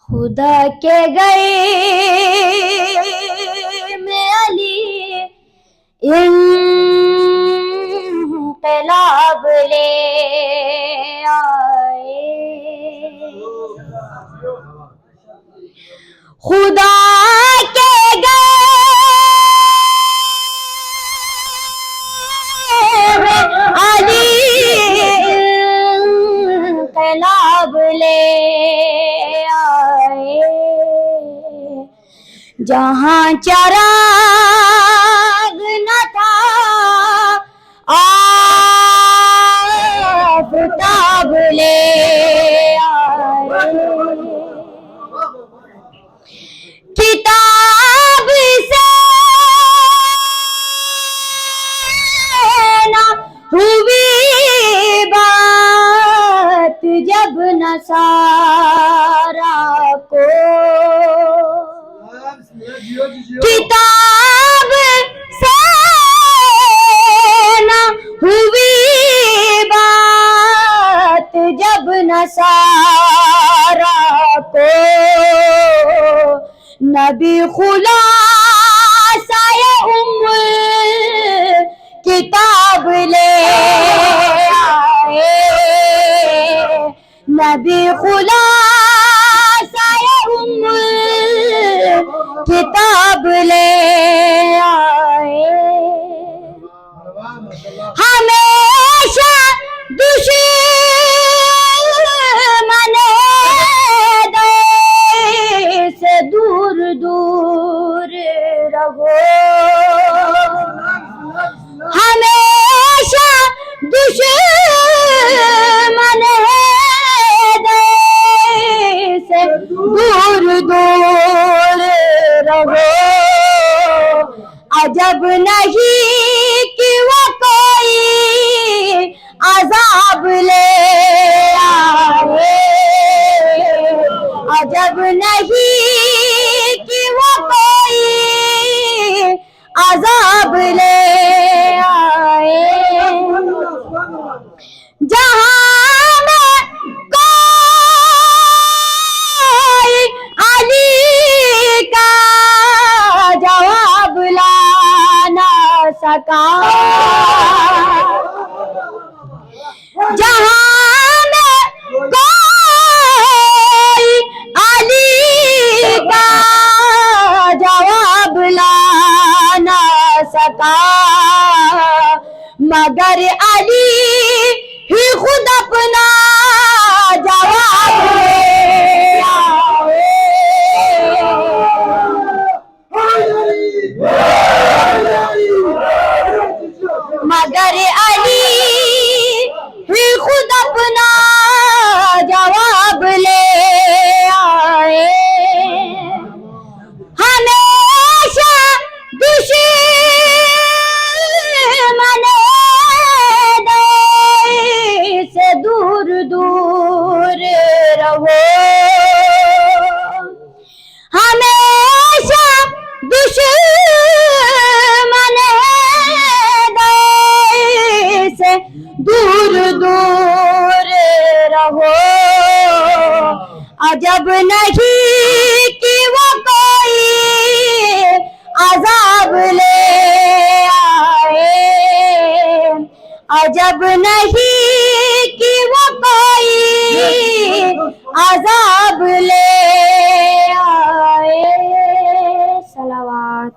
خدا کے گئے میں علی انقلاب لے آئے، خدا کے گئے میں علی انقلاب لے آئے، جہاں چراغ نہ تھا آفتاب لے آئے، کتاب سے نہ ہوئی بات جب نصارا کو، کتاب سے نہ ہوئی بات جب نصارا کو، نبی خلاصہ کتاب لے آئے، نبی خلاصہ کتاب لے آئے، ہمیشہ دشمن دین سے دور دور رہو، ہمیشہ دشمن دین سے دور دور رہو، عجب نہیں کہ وہ کوئی عذاب لے آئے، عجب نہیں کہ وہ کوئی عذاب لے آئے، جہاں میں کوئی علی کا جواب لا نہ سکا، جہاں میں کوئی علی کا جواب لا نہ سکا، مگر علی ہی خود اپنا جواب لے آئے، مگر علی ہی خود اپنا جواب لے آئے، ہمیشہ دشمن دین سے دور دور رہو، ہمیشہ دشمن دین سے دور دور رہو، عجب نہیں کہ وہ کوئی عذاب لے آئے، عجب نہیں کہ وہ کوئی عذاب لے آئے، صلوات